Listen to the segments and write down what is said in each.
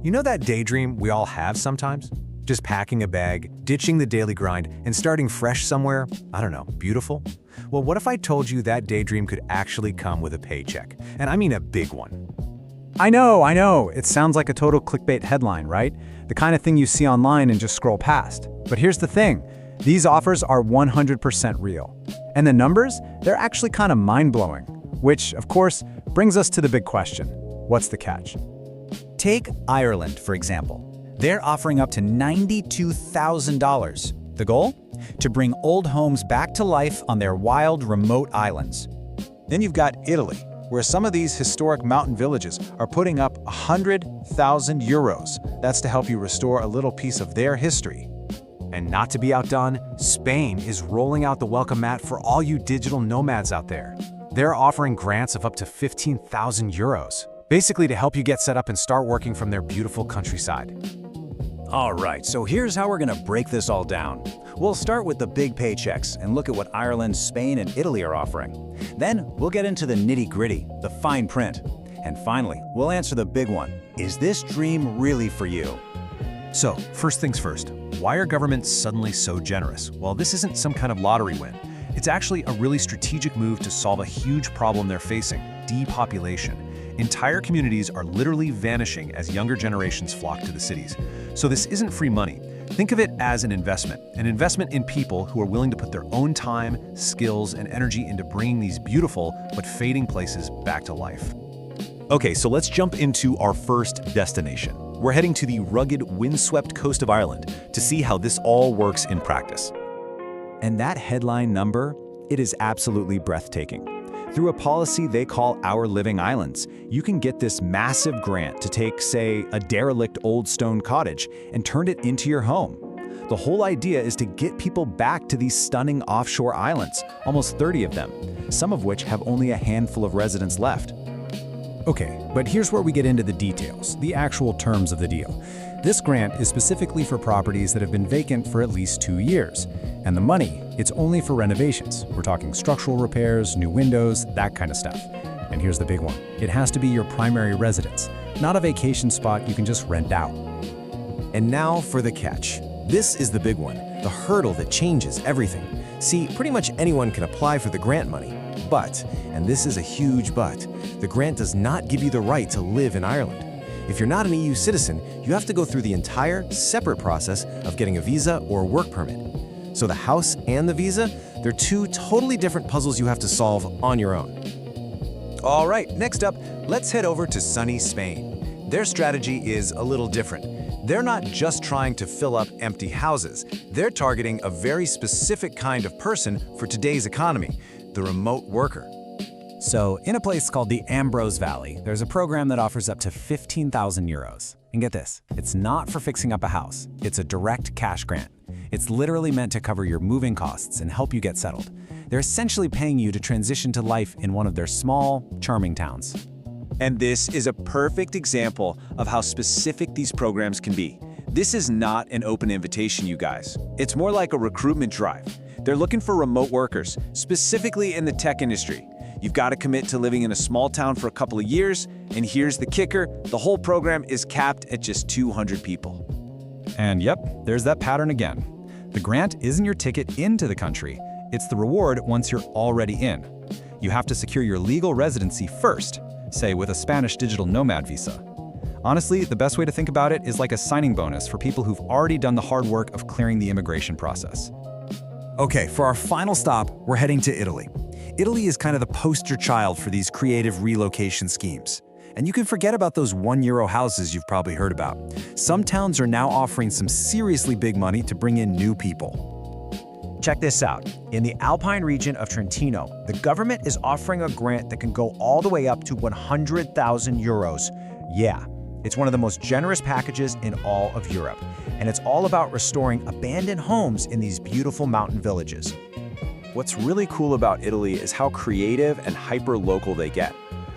You know that daydream we all have sometimes? Just packing a bag, ditching the daily grind, and starting fresh somewhere, I don't know, beautiful? Well, what if I told you that daydream could actually come with a paycheck? And I mean a big one. I know. It sounds like a total clickbait headline, right? The kind of thing you see online and just scroll past. But here's the thing. These offers are 100% real. And the numbers, they're actually kind of mind-blowing. Which, of course, brings us to the big question. What's the catch? Take Ireland, for example. They're offering up to $92,000. The goal? To bring old homes back to life on their wild, remote islands. Then you've got Italy, where some of these historic mountain villages are putting up 100,000 euros. That's to help you restore a little piece of their history. And not to be outdone, Spain is rolling out the welcome mat for all you digital nomads out there. They're offering grants of up to 15,000 euros, basically to help you get set up and start working from their beautiful countryside. All right, so here's how we're gonna break this all down. We'll start with the big paychecks and look at what Ireland, Spain, and Italy are offering. Then we'll get into the nitty-gritty, the fine print. And finally, we'll answer the big one. Is this dream really for you? So, first things first, why are governments suddenly so generous? Well, this isn't some kind of lottery win. It's actually a really strategic move to solve a huge problem they're facing: depopulation. Entire communities are literally vanishing as younger generations flock to the cities. So this isn't free money. Think of it as an investment in people who are willing to put their own time, skills, and energy into bringing these beautiful but fading places back to life. Okay, so let's jump into our first destination. We're heading to the rugged, windswept coast of Ireland to see how this all works in practice. And that headline number, it is absolutely breathtaking. Through a policy they call Our Living Islands, you can get this massive grant to take, say, a derelict old stone cottage and turn it into your home. The whole idea is to get people back to these stunning offshore islands, almost 30 of them, some of which have only a handful of residents left. Okay, but here's where we get into the details, the actual terms of the deal. This grant is specifically for properties that have been vacant for at least 2 years. And the money, it's only for renovations. We're talking structural repairs, new windows, that kind of stuff. And here's the big one. It has to be your primary residence, not a vacation spot you can just rent out. And now for the catch. This is the big one, the hurdle that changes everything. See, pretty much anyone can apply for the grant money. But, and this is a huge but, the grant does not give you the right to live in Ireland. If you're not an EU citizen, you have to go through the entire separate process of getting a visa or work permit. So the house and the visa, they're two totally different puzzles you have to solve on your own. All right, next up, let's head over to sunny Spain. Their strategy is a little different. They're not just trying to fill up empty houses. They're targeting a very specific kind of person for today's economy, the remote worker. So, in a place called the Ambroz Valley, there's a program that offers up to 15,000 euros. And get this, it's not for fixing up a house. It's a direct cash grant. It's literally meant to cover your moving costs and help you get settled. They're essentially paying you to transition to life in one of their small, charming towns. And this is a perfect example of how specific these programs can be. This is not an open invitation, you guys. It's more like a recruitment drive. They're looking for remote workers, specifically in the tech industry. You've got to commit to living in a small town for a couple of years, and here's the kicker, the whole program is capped at just 200 people. And yep, there's that pattern again. The grant isn't your ticket into the country, it's the reward once you're already in. You have to secure your legal residency first, say with a Spanish digital nomad visa. Honestly, the best way to think about it is like a signing bonus for people who've already done the hard work of clearing the immigration process. Okay, for our final stop, we're heading to Italy. Italy is kind of the poster child for these creative relocation schemes. And you can forget about those €1 houses you've probably heard about. Some towns are now offering some seriously big money to bring in new people. Check this out. In the Alpine region of Trentino, the government is offering a grant that can go all the way up to 100,000 euros. Yeah, it's one of the most generous packages in all of Europe. And it's all about restoring abandoned homes in these beautiful mountain villages. What's really cool about Italy is how creative and hyper-local they get.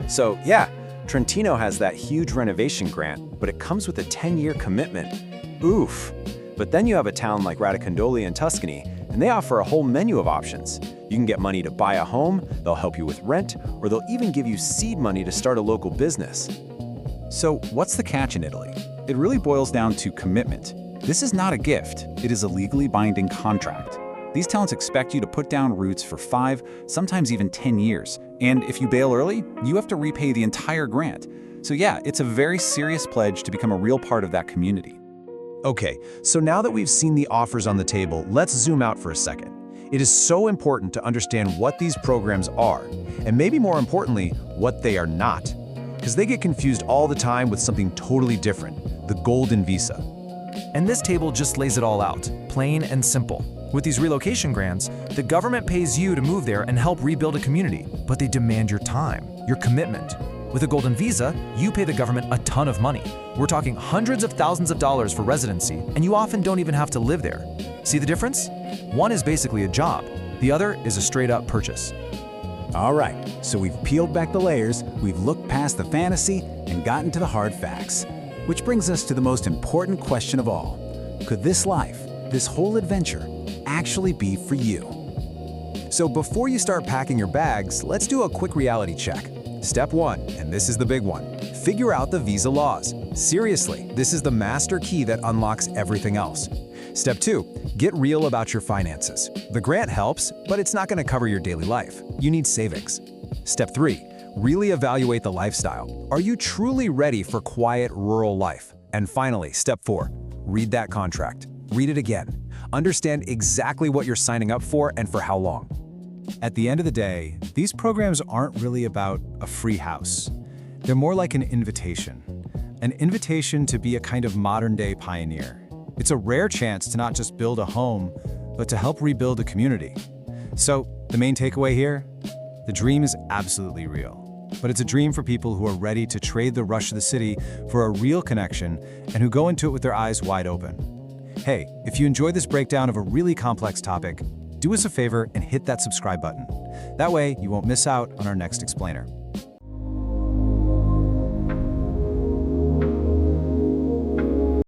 So yeah, Trentino has that huge renovation grant, but it comes with a 10-year commitment. Oof. But then you have a town like Radicondoli in Tuscany, and they offer a whole menu of options. You can get money to buy a home, they'll help you with rent, or they'll even give you seed money to start a local business. So what's the catch in Italy? it really boils down to commitment. This is not a gift, it is a legally binding contract. These tenants expect you to put down roots for 5, sometimes even 10 years. And if you bail early, you have to repay the entire grant. So yeah, it's a very serious pledge to become a real part of that community. Okay, so now that we've seen the offers on the table, let's zoom out for a second. It is so important to understand what these programs are, and maybe more importantly, what they are not. Because they get confused all the time with something totally different, the golden visa. And this table just lays it all out, plain and simple. With these relocation grants, the government pays you to move there and help rebuild a community, but they demand your time, your commitment. With a golden visa, you pay the government a ton of money. We're talking hundreds of thousands of dollars for residency, and you often don't even have to live there. See the difference? One is basically a job. The other is a straight-up purchase. All right, so we've peeled back the layers, we've looked past the fantasy, and gotten to the hard facts. Which brings us to the most important question of all. Could this life, this whole adventure, actually be for you? So before you start packing your bags, let's do a quick reality check. Step 1, and this is the big one, figure out the visa laws. Seriously, this is the master key that unlocks everything else. Step 2, get real about your finances. The grant helps, but it's not going to cover your daily life. You need savings. Step 3, really evaluate the lifestyle. Are you truly ready for quiet rural life? And finally, step 4, read that contract. Read it again. Understand exactly what you're signing up for and for how long. At the end of the day, these programs aren't really about a free house. They're more like an invitation to be a kind of modern-day pioneer. It's a rare chance to not just build a home, but to help rebuild a community. So, the main takeaway here? The dream is absolutely real. But it's a dream for people who are ready to trade the rush of the city for a real connection and who go into it with their eyes wide open. Hey, if you enjoyed this breakdown of a really complex topic, do us a favor and hit that subscribe button. That way, you won't miss out on our next explainer.